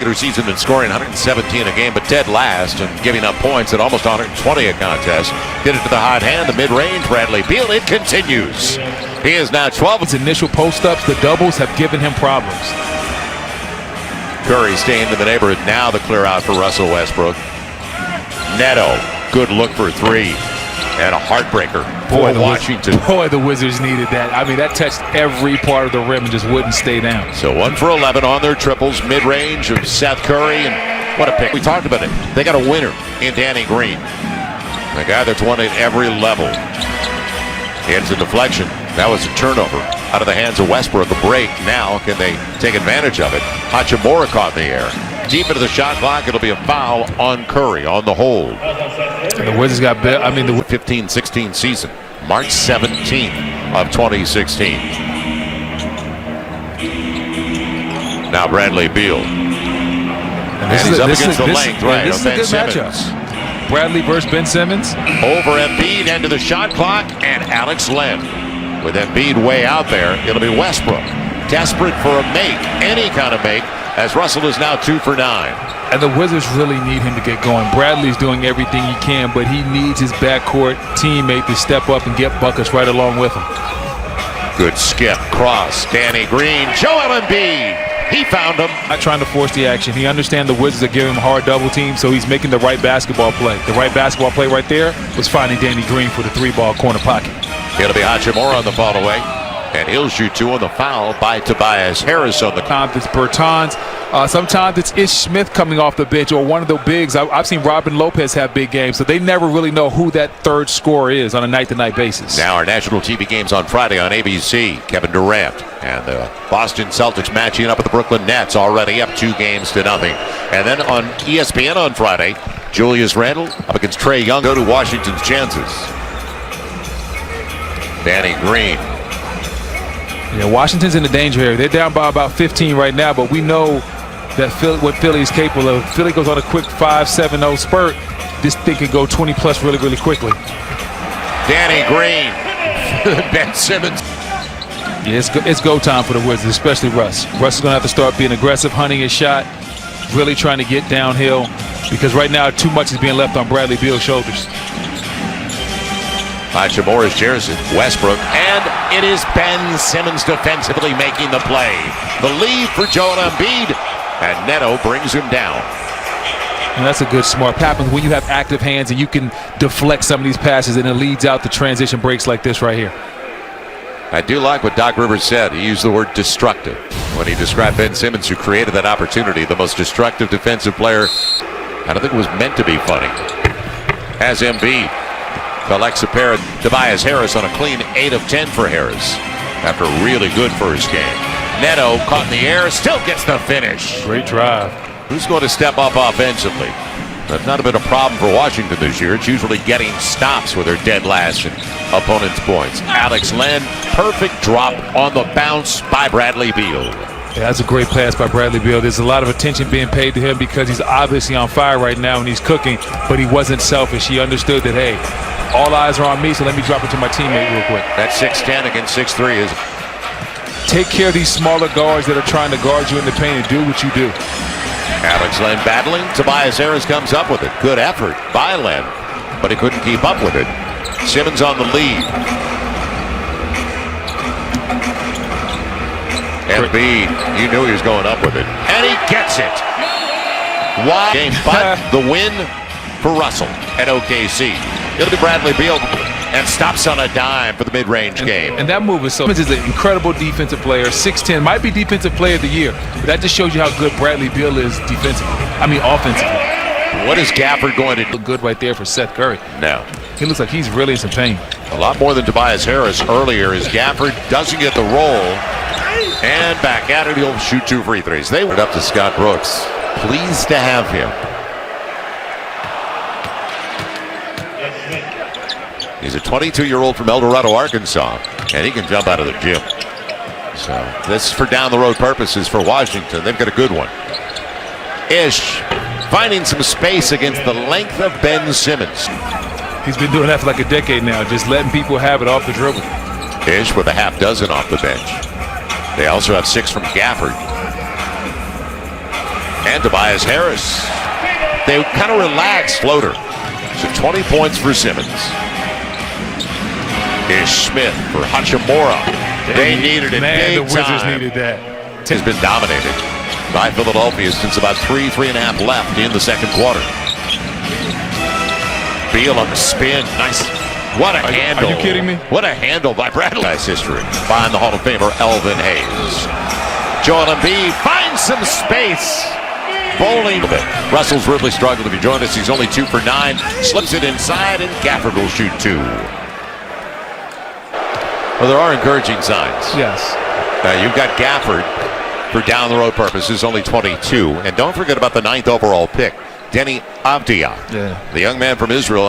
Regular season and scoring 117 a game, but dead last and giving up points at almost 120 a contest. Get it to the hot hand, the mid-range. Bradley Beal, it continues. He is now 12. His initial post-ups, the doubles have given him problems. Curry staying in the neighborhood. Now the clear out for Russell Westbrook. Neto, good look for three. And a heartbreaker for Washington. Boy, the Wizards needed that. I mean, that touched every part of the rim and just wouldn't stay down. So 1 for 11 on their triples. Mid-range of Seth Curry. And what a pick. We talked about it. They got a winner in Danny Green. The guy that's won at every level. It's a deflection. That was a turnover out of the hands of Westbrook. A break. Now, can they take advantage of it? Hachimura caught in the air. Deep into the shot clock. It'll be a foul on Curry on the hold. And the Wizards got better. I mean, the 15-16 season, March 17th of 2016. Now Bradley Beal. And he's up against the length, right? This is a good matchup. Bradley versus Ben Simmons. Over Embiid, into the shot clock, and Alex Len. With Embiid way out there, it'll be Westbrook. Desperate for a make, any kind of make, as Russell is now 2 for 9. And the Wizards really need him to get going. Bradley's doing everything he can, but he needs his backcourt teammate to step up and get buckets right along with him. Good skip, cross, Danny Green, Joel Embiid. He found him. Not trying to force the action. He understands the Wizards are giving him a hard double team, so he's making the right basketball play. The right basketball play right there was finding Danny Green for the 3-ball corner pocket. It'll be Hachimura on the fall away. And he'll shoot 2 on the foul by Tobias Harris on the. Sometimes it's Bertans. Sometimes it's Ish Smith coming off the bench, or one of the bigs. I've seen Robin Lopez have big games, so they never really know who that third scorer is on a night-to-night basis. Now our national TV games on Friday on ABC. Kevin Durant and the Boston Celtics matching up with the Brooklyn Nets, already up 2-0. And then on ESPN on Friday, Julius Randle up against Trae Young. Go to Washington's chances. Danny Green. Yeah, Washington's in the danger area. They're down by about 15 right now, but we know that what Philly is capable of. Philly goes on a quick 5-7-0 spurt. This thing could go 20-plus really, really quickly. Danny Green. Ben Simmons. Yeah, it's go time for the Wizards, especially Russ. Russ is going to have to start being aggressive, hunting his shot, really trying to get downhill, because right now too much is being left on Bradley Beal's shoulders. Hachimura is Jerison, Westbrook, and it is Ben Simmons defensively making the play. The lead for Joel Embiid, and Neto brings him down. And that's a good smart happens when you have active hands and you can deflect some of these passes, and it leads out to transition breaks like this right here. I do like what Doc Rivers said. He used the word destructive when he described Ben Simmons, who created that opportunity, the most destructive defensive player. I don't think it was meant to be funny. As Embiid collects a pair of Tobias Harris on a clean 8 of 10 for Harris after a really good first game. Neto caught in the air, still gets the finish. Great drive. Who's going to step up offensively? That's not been a problem for Washington this year. It's usually getting stops with their dead last and opponents' points. Alex Len, perfect drop on the bounce by Bradley Beal. Yeah, that's a great pass by Bradley Beal. There's a lot of attention being paid to him because he's obviously on fire right now and he's cooking, but he wasn't selfish. He understood that, hey, all eyes are on me, so let me drop it to my teammate real quick. That 6'10 against 6'3 is. Take care of these smaller guards that are trying to guard you in the paint and do what you do. Alex Len battling. Tobias Harris comes up with it. Good effort by Len, but he couldn't keep up with it. Simmons on the lead. Embiid, you knew he was going up with it. And he gets it. Wide game, but the win for Russell at OKC. It'll be Bradley Beal, and stops on a dime for the mid-range game. And that move is so. Simmons is an incredible defensive player. 6'10", might be defensive player of the year, but that just shows you how good Bradley Beal is defensively. I mean, offensively. What is Gafford going to do? Look good right there for Seth Curry. No. He looks like he's really in some pain. A lot more than Tobias Harris earlier as Gafford doesn't get the roll. And back at it, he'll shoot 2 free threes. They went up to Scott Brooks. Pleased to have him. He's a 22-year-old from El Dorado, Arkansas, and he can jump out of the gym. So this is for down-the-road purposes for Washington. They've got a good one. Ish finding some space against the length of Ben Simmons. He's been doing that for like a decade now, just letting people have it off the dribble. Ish with a half dozen off the bench. They also have 6 from Gafford. And Tobias Harris. They kind of relaxed floater. So 20 points for Simmons. Here's Smith for Hachimura. They needed it big the Wizards time. needed that. Has been dominated by Philadelphia since about 3.5 left in the second quarter. Beal on the spin. Nice. What a handle. Are you kidding me? What a handle by Bradley. Nice history. Behind the Hall of Famer, Elvin Hayes. Joel Embiid finds some space. Bowling. Russell's really struggled. If you join us, he's only 2 for 9. Slips it inside, and Gafford will shoot 2. Well, there are encouraging signs. Yes. You've got Gafford for down the road purposes, only 22. And don't forget about the 9th overall pick, Denny Avdia, the young man from Israel.